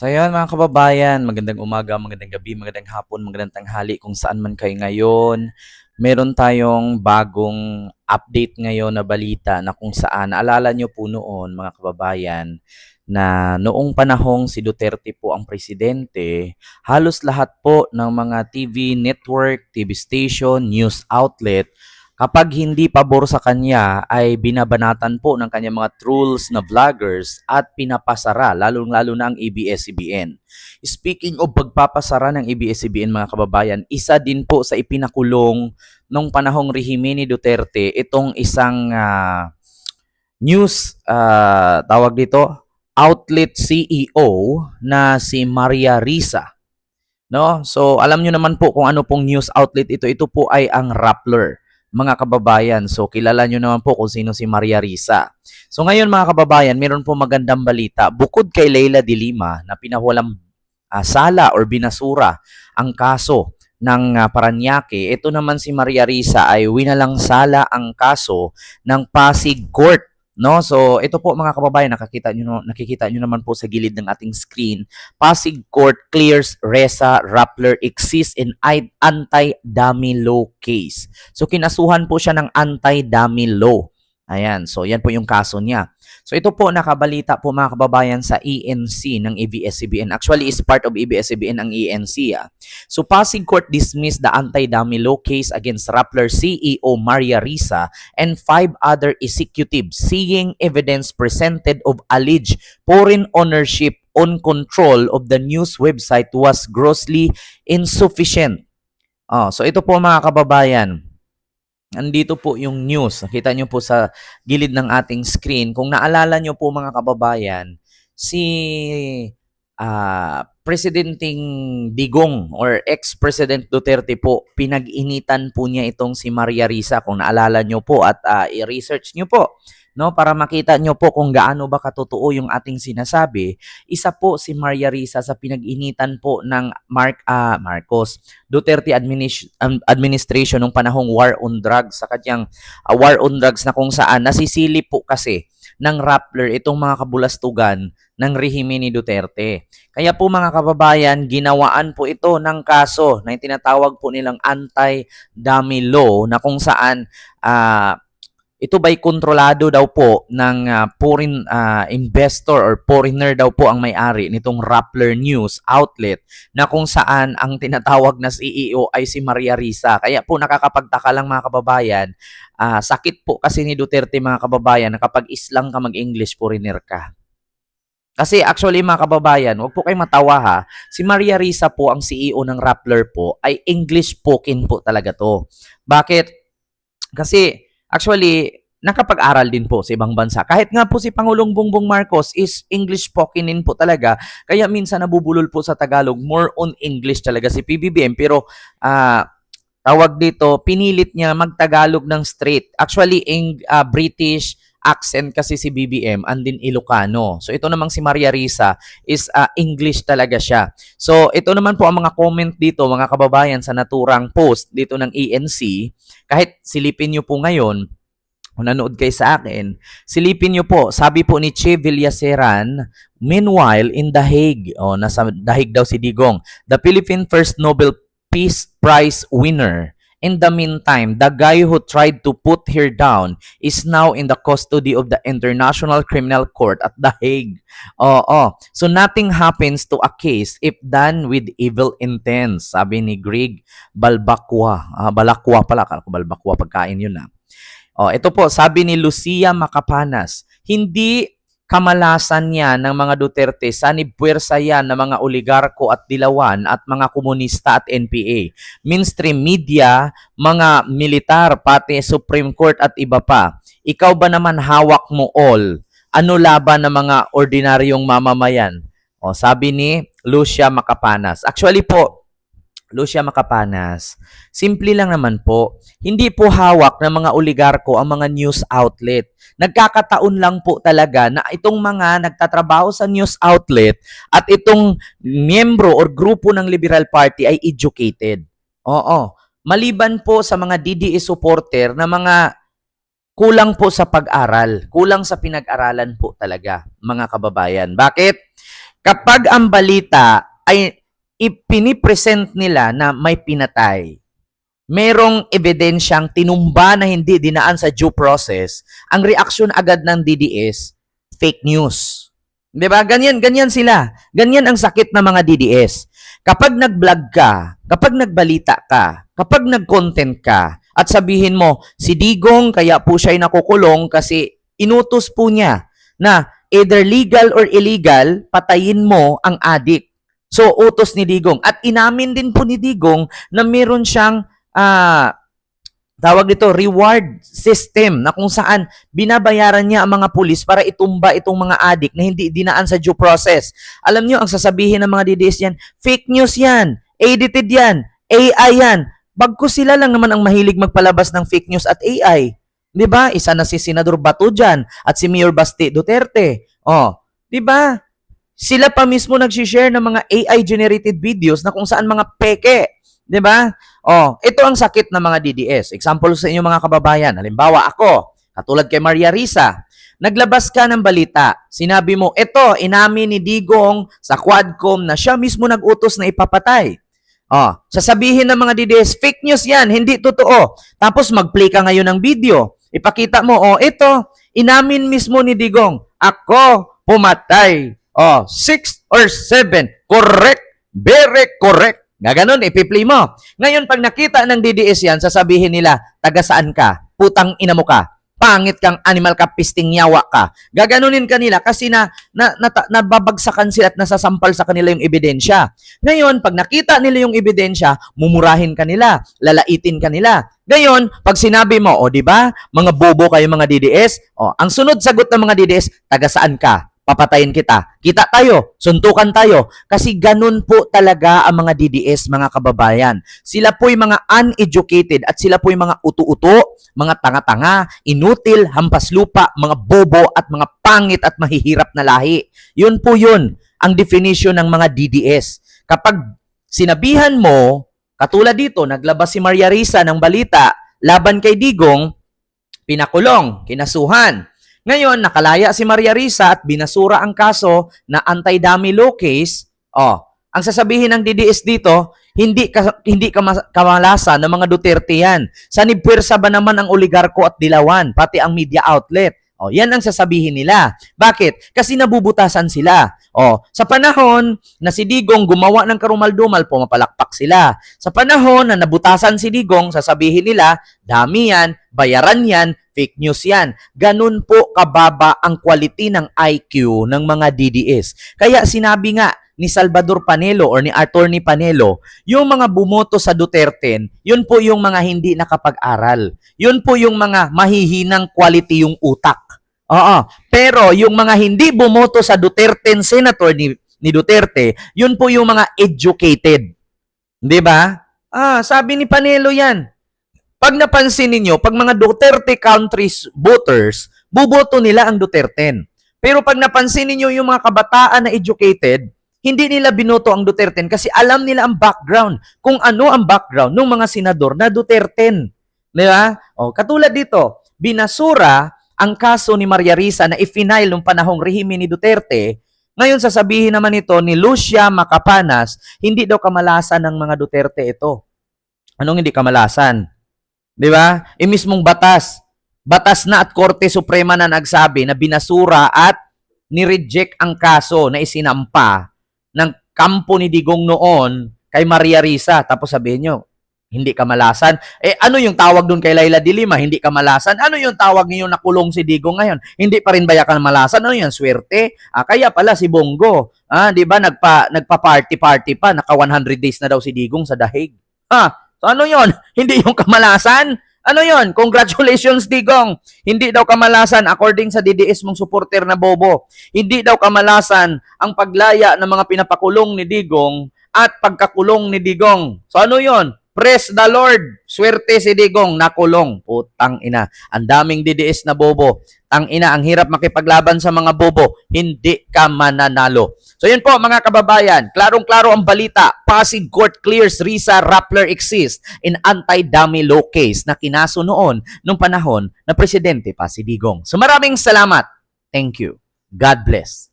So ayun mga kababayan, magandang umaga, magandang gabi, magandang hapon, magandang tanghali kung saan man kayo ngayon. Meron tayong bagong update ngayon na balita na kung saan, naalala nyo po noon mga kababayan, na noong panahong si Duterte po ang presidente, halos lahat po ng mga TV network, TV station, news outlet, kapag hindi pabor sa kanya ay binabanatan po ng kanyang mga trolls na vloggers at pinapasara, lalong-lalo na ang ABS-CBN. Speaking of pagpapasara ng ABS-CBN mga kababayan, isa din po sa ipinakulong nung panahong rehime ni Duterte itong isang news, tawag dito, outlet CEO na si Maria Risa. No? So, alam nyo naman po kung ano pong news outlet ito. Ito po ay ang Rappler, mga kababayan. So, kilala nyo naman po kung sino si Maria Risa. So, ngayon mga kababayan, meron po magandang balita. Bukod kay Leila de Lima na pinawalang sala or binasura ang kaso ng Paranaque, ito naman si Maria Risa ay winalang sala ang kaso ng Pasig Court. No? So, ito po mga kababayan, nakikita nyo naman po sa gilid ng ating screen. Pasig Court clears Reza Rappler exists in anti-dummy law case. So, kinasuhan po siya ng anti-dummy law. Ayan. So, yan po yung kaso niya. So, ito po nakabalita po mga kababayan sa ENC ng ABS-CBN. Actually, is part of ABS-CBN ang ENC. So, Pasig Court dismissed the anti-dummy law case against Rappler CEO Maria Risa and 5 other executives, seeing evidence presented of alleged foreign ownership on control of the news website was grossly insufficient. So ito po mga kababayan, andito po yung news. Nakita nyo po sa gilid ng ating screen. Kung naalala nyo po mga kababayan, si Presidenting Digong or ex-President Duterte po, pinag-initan po niya itong si Maria Risa. Kung naalala nyo po at i-research nyo po, no, para makita nyo po kung gaano ba katotoo yung ating sinasabi. Isa po si Maria Risa sa pinag-initan po ng Marcos Duterte administration nung panahong war on drugs, sa kanyang war on drugs na kung saan nasisili po kasi ng Rappler itong mga kabulastugan ng rehime ni Duterte. Kaya po mga kababayan, ginawaan po ito ng kaso na tinatawag po nilang anti-dummy law na kung saan ito ba'y kontrolado daw po ng foreign investor or foreigner daw po ang may-ari nitong Rappler News outlet na kung saan ang tinatawag na CEO ay si Maria Risa. Kaya po nakakapagtaka lang mga kababayan, sakit po kasi ni Duterte mga kababayan na kapag islang ka mag-English, foreigner ka. Kasi actually mga kababayan, wag po kayong matawa ha. Si Maria Risa po, ang CEO ng Rappler po, ay English spoken po talaga to. Bakit? Kasi actually, nakapag-aral din po sa ibang bansa. Kahit nga po si Pangulong Bongbong Marcos is English spoken din po talaga. Kaya minsan nabubulol po sa Tagalog, more on English talaga si PBBM. Pero tawag dito, pinilit niya mag-Tagalog ng straight. Actually, British accent kasi si BBM and din Ilocano. So ito namang si Maria Risa is English talaga siya. So ito naman po ang mga comment dito mga kababayan sa naturang post dito ng ENC. Kahit silipin nyo po ngayon, kung nanood kayo sa akin, silipin nyo po, sabi po ni Che Villaseran, meanwhile in The Hague, nasa The Hague daw si Digong, the Philippine first Nobel Peace Prize winner. In the meantime, the guy who tried to put her down is now in the custody of the International Criminal Court at The Hague. So nothing happens to a case if done with evil intent, sabi ni Greg Balbakwa. Balakwa pala, Balbakwa pagkain yun . Ito po, sabi ni Lucia Macapanas, hindi kamalasan yan ng mga Duterte, sanib-puwersa yan ng mga oligarko at dilawan at mga komunista at NPA. Mainstream media, mga militar, pati Supreme Court at iba pa. Ikaw ba naman hawak mo all? Ano laban ng mga ordinaryong mamamayan? Sabi ni Lucia Macapanas. Actually po, Lucia Macapanas, simple lang naman po. Hindi po hawak ng mga oligarko ang mga news outlet. Nagkakataon lang po talaga na itong mga nagtatrabaho sa news outlet at itong miyembro or grupo ng Liberal Party ay educated. Maliban po sa mga DDE supporter na mga kulang po sa pag-aral, kulang sa pinag-aralan po talaga, mga kababayan. Bakit? Kapag ang balita ay ipinipresent nila na may pinatay, merong ebidensyang tinumba na hindi dinaan sa due process, ang reaksyon agad ng DDS, fake news. 'Di ba? Ganyan sila. Ganyan ang sakit ng mga DDS. Kapag nag-vlog ka, kapag nagbalita ka, kapag nag-content ka, at sabihin mo, si Digong kaya po siya ay nakukulong kasi inutos po niya na either legal or illegal, patayin mo ang adik. So, utos ni Digong. At inamin din po ni Digong na meron siyang tawag dito, reward system na kung saan binabayaran niya ang mga pulis para itumba itong mga adik na hindi dinaan sa due process. Alam niyo, ang sasabihin ng mga DDS yan, fake news yan, edited yan, AI yan. Bagkus sila lang naman ang mahilig magpalabas ng fake news at AI. 'Di ba? Isa na si Senador Bato dyan at si Mayor Basti Duterte. Oh, 'di ba? Sila pa mismo nag-share ng mga AI-generated videos na kung saan mga peke. 'Di ba? Oh, ito ang sakit ng mga DDS. Example sa inyo mga kababayan. Halimbawa ako, katulad kay Maria Risa, naglabas ka ng balita. Sinabi mo, ito, inamin ni Digong sa Quadcom na siya mismo nag-utos na ipapatay. Oh, sasabihin ng mga DDS, fake news yan, hindi totoo. Tapos mag-play ka ngayon ng video. Ipakita mo, oh, ito, inamin mismo ni Digong, ako pumatay. Oh, 6 or 7. Correct. Very correct. Gaganon, ipi-play mo. Ngayon, pag nakita ng DDS yan, sasabihin nila, taga saan ka? Putang ina mo ka. Pangit kang animal ka, pisting yawa ka. Gaganunin kanila kasi nababagsakan sila at nasasampal sa kanila yung ebidensya. Ngayon, pag nakita nila yung ebidensya, mumurahin kanila, lalaitin kanila. Ngayon, pag sinabi mo, o di ba, mga bobo kayo mga DDS, o, ang sunod sagot ng mga DDS, taga saan ka? Papatayin kita. Kita tayo, suntukan tayo. Kasi ganun po talaga ang mga DDS, mga kababayan. Sila po'y mga uneducated at sila po'y mga utu-uto, mga tanga-tanga, inutil, hampas lupa, mga bobo at mga pangit at mahihirap na lahi. Yun po yun, ang definition ng mga DDS. Kapag sinabihan mo, katulad dito, naglabas si Maria Risa ng balita laban kay Digong, pinakulong, kinasuhan. Ngayon, nakalaya si Maria Risa at binasura ang kaso na anti-dummy law case. Oh, ang sasabihin ng DDS dito, hindi kamalasan ng mga Duterte yan. Sanibpwersa ba naman ang oligarko at dilawan, pati ang media outlet? Oh, yan ang sasabihin nila. Bakit? Kasi nabubutasan sila. Oh, sa panahon na si Digong gumawa ng karumal-dumal, pumapalakpak sila. Sa panahon na nabutasan si Digong, sasabihin nila, dami yan, bayaran yan, fake news yan. Ganun po kababa ang quality ng IQ ng mga DDS. Kaya sinabi nga ni Salvador Panelo or ni Attorney Panelo, yung mga bumoto sa Duterte, yun po yung mga hindi nakapag-aral. Yun po yung mga mahihinang quality yung utak. Oo. Pero yung mga hindi bumoto sa Duterte senator ni Duterte, yun po yung mga educated. 'Di ba? Sabi ni Panelo yan. Pag napansin ninyo, pag mga Duterte countries voters, buboto nila ang Duterte. Pero pag napansin ninyo yung mga kabataan na educated, hindi nila binoto ang Duterte kasi alam nila ang background, kung ano ang background ng mga senador na Duterte. Di ba? O, katulad dito, binasura ang kaso ni Maria Risa na i-final nung panahong rehime ni Duterte. Ngayon sasabihin naman ito ni Lucia Macapanas, hindi daw kamalasan ng mga Duterte ito. Anong hindi kamalasan? Di ba? Mismong batas. Batas na at Korte Suprema na nagsabi na binasura at ni-reject ang kaso na isinampa ng kampo ni Digong noon kay Maria Risa. Tapos sabihin nyo, hindi kamalasan. Ano yung tawag doon kay Laila de Lima? Hindi kamalasan. Ano yung tawag niyo nakulong si Digong ngayon? Hindi pa rin ba yan kamalasan? Ano yan? Swerte? Kaya pala si Bongo. Di ba? Nagpa-party-party pa. Naka 100 days na daw si Digong sa dahig. So ano yon? Hindi yung kamalasan? Ano yon? Congratulations, Digong. Hindi daw kamalasan according sa DDS mong supporter na bobo. Hindi daw kamalasan ang paglaya ng mga pinapakulong ni Digong at pagkakulong ni Digong. So ano yon? Praise the Lord. Swerte si Digong, nakulong. Putang ina. Ang daming DDS na bobo. Tang ina, ang hirap makipaglaban sa mga bobo. Hindi ka mananalo. So yun po mga kababayan, klarong-klaro ang balita. Pasig Court clears Risa Rappler exist in anti-dummy law case na kinaso noon nung panahon na presidente pa si Digong. So maraming salamat. Thank you. God bless.